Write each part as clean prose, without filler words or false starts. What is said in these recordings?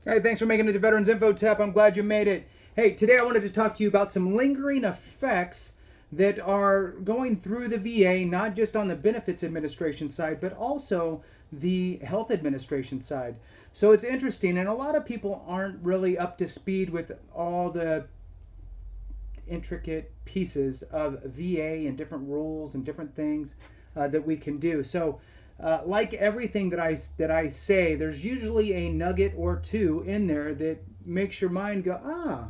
Hey, thanks for making it to Veterans Info Tap. I'm glad you made it. Hey, today I wanted to talk to you about some lingering effects that are going through the VA, not just on the benefits administration side, but also the health administration side. So it's interesting, and a lot of people aren't really up to speed with all the intricate pieces of VA and different rules and different things that we can do. So, like everything that I say, there's usually a nugget or two in there that makes your mind go,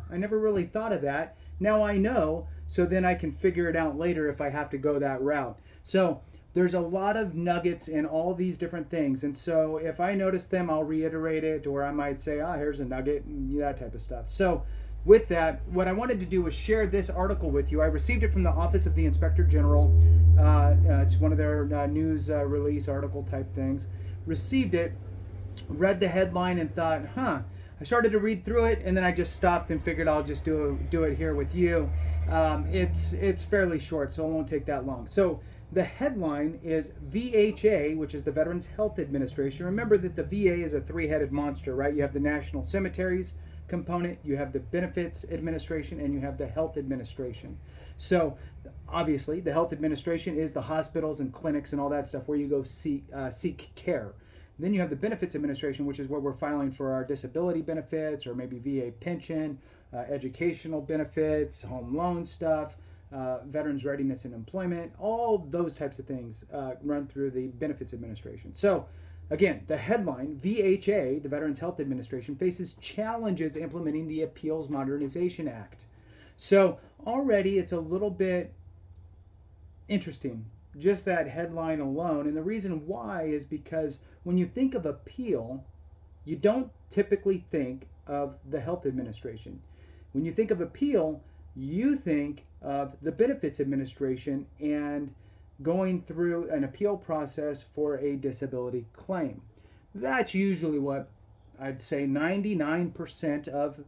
I never really thought of that. Now I know, so then I can figure it out later if I have to go that route. So there's a lot of nuggets in all these different things, and so if I notice them, I'll reiterate it, or I might say, here's a nugget, and that type of stuff. So with that, what I wanted to do was share this article with you. I received it from the Office of the Inspector General. It's one of their news release article type things. Received it, read the headline, and thought, I started to read through it, and then I just stopped and figured I'll just do it here with you. It's fairly short, so it won't take that long. So the headline is VHA, which is the Veterans Health Administration. Remember that the VA is a three-headed monster, right? You have the National Cemeteries component, you have the Benefits Administration, and you have the Health Administration. So obviously the Health Administration is the hospitals and clinics and all that stuff where you go seek care. Then you have the Benefits Administration, which is where we're filing for our disability benefits or maybe VA pension, educational benefits, home loan stuff, veterans readiness and employment, all those types of things run through the Benefits Administration. So again, the headline, VHA, the Veterans Health Administration, faces challenges implementing the Appeals Modernization Act. So already it's a little bit interesting, just that headline alone. And the reason why is because when you think of appeal, you don't typically think of the health administration. When you think of appeal, you think of the benefits administration and going through an appeal process for a disability claim. That's usually what I'd say 99% of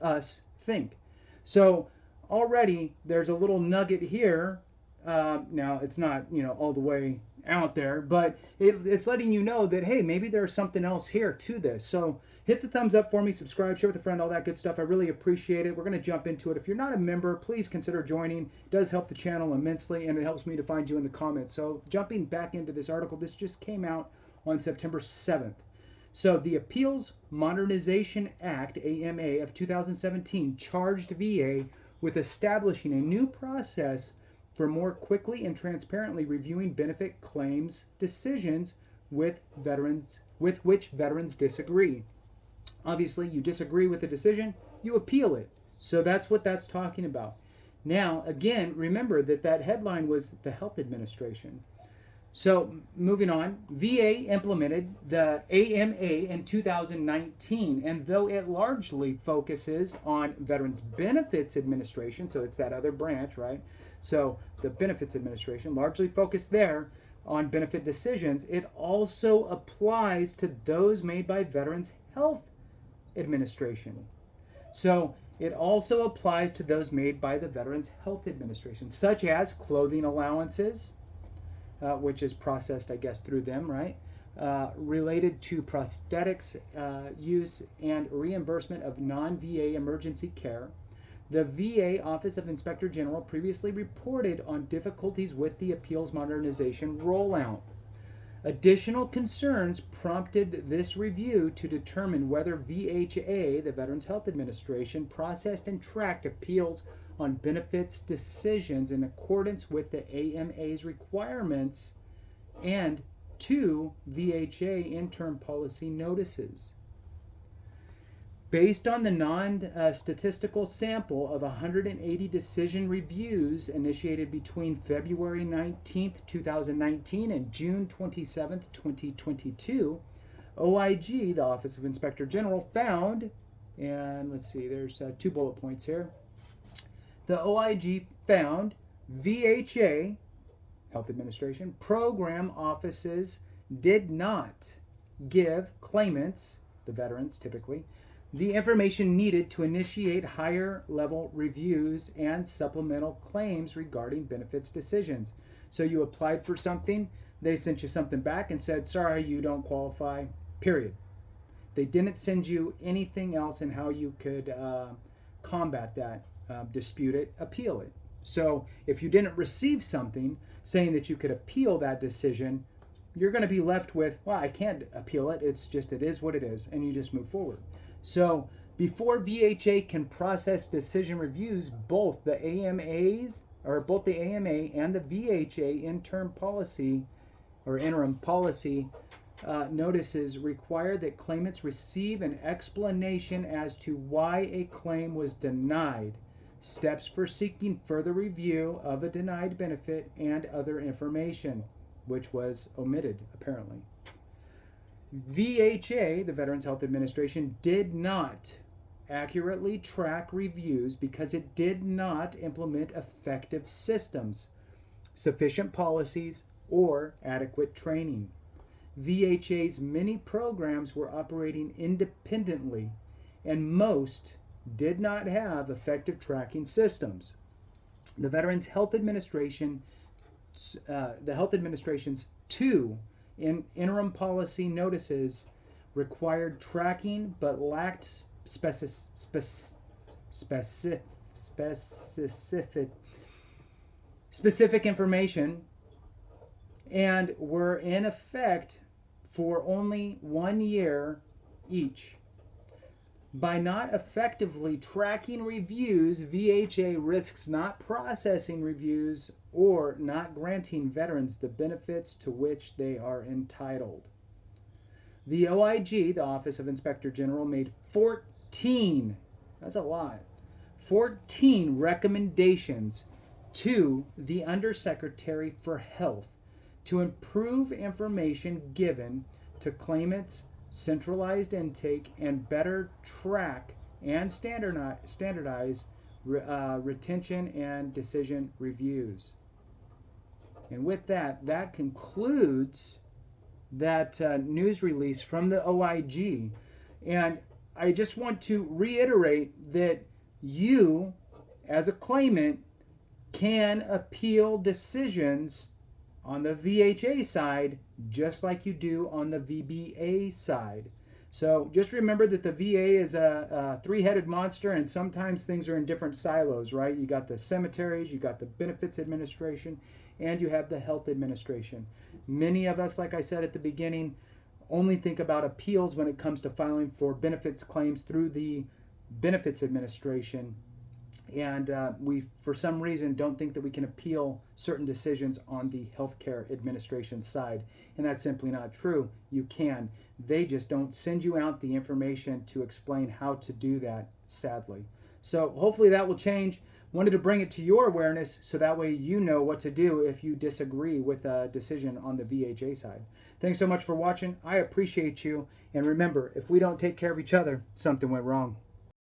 us think. So already there's a little nugget here. Now it's not all the way out there, but it's letting you know that hey, maybe there's something else here to this. So hit the thumbs up for me, subscribe, share with a friend, all that good stuff. I really appreciate it. We're going to jump into it. If you're not a member, please consider joining. It does help the channel immensely, and it helps me to find you in the comments. So jumping back into this article, this just came out on September 7th. So the Appeals Modernization Act, AMA, of 2017 charged VA with establishing a new process for more quickly and transparently reviewing benefit claims decisions with which veterans disagree. Obviously, you disagree with the decision, you appeal it. So that's what that's talking about. Now, again, remember that headline was the Health Administration. So moving on, VA implemented the AMA in 2019, and though it largely focuses on Veterans Benefits Administration, so it's that other branch, right? So the Benefits Administration largely focused there on benefit decisions. It also applies to those made by Veterans Health Administration. So it also applies to those made by the Veterans Health Administration, such as clothing allowances, which is processed, I guess, through them, right? Related to prosthetics use and reimbursement of non-VA emergency care. The VA Office of Inspector General previously reported on difficulties with the Appeals Modernization rollout. Additional concerns prompted this review to determine whether VHA, the Veterans Health Administration, processed and tracked appeals on benefits decisions in accordance with the AMA's requirements and 2 VHA interim policy notices. Based on the non-statistical sample of 180 decision reviews initiated between February 19, 2019 and June 27, 2022, OIG, the Office of Inspector General, found, and let's see, there's 2 bullet points here. The OIG found VHA, Health Administration, program offices did not give claimants, the veterans typically, the information needed to initiate higher level reviews and supplemental claims regarding benefits decisions. So you applied for something, they sent you something back and said, sorry, you don't qualify, period. They didn't send you anything else in how you could combat that, dispute it, appeal it. So if you didn't receive something saying that you could appeal that decision, you're going to be left with, well, I can't appeal it. It's just, it is what it is. And you just move forward. So before VHA can process decision reviews, both the AMA and the VHA interim policy notices require that claimants receive an explanation as to why a claim was denied, steps for seeking further review of a denied benefit, and other information, which was omitted, apparently. VHA, the Veterans Health Administration, did not accurately track reviews because it did not implement effective systems, sufficient policies, or adequate training. VHA's many programs were operating independently, and most did not have effective tracking systems. The Veterans Health Administration's two interim policy notices required tracking but lacked specific information, and were in effect for only 1 year each. By not effectively tracking reviews, VHA risks not processing reviews or not granting veterans the benefits to which they are entitled. The OIG, the Office of Inspector General, made 14, that's a lot, 14 recommendations to the Undersecretary for Health to improve information given to claimants, centralized intake, and better track and standardize retention and decision reviews. And with that, that concludes that news release from the OIG. And I just want to reiterate that you, as a claimant, can appeal decisions on the VHA side just like you do on the VBA side. So just remember that the VA is a three-headed monster, and sometimes things are in different silos, right? You got the cemeteries, you got the benefits administration, and you have the health administration. Many of us, like I said at the beginning, only think about appeals when it comes to filing for benefits claims through the benefits administration. And we, for some reason, don't think that we can appeal certain decisions on the healthcare administration side. And that's simply not true. You can. They just don't send you out the information to explain how to do that, sadly. So hopefully that will change. Wanted to bring it to your awareness so that way you know what to do if you disagree with a decision on the VHA side. Thanks so much for watching. I appreciate you. And remember, if we don't take care of each other, something went wrong.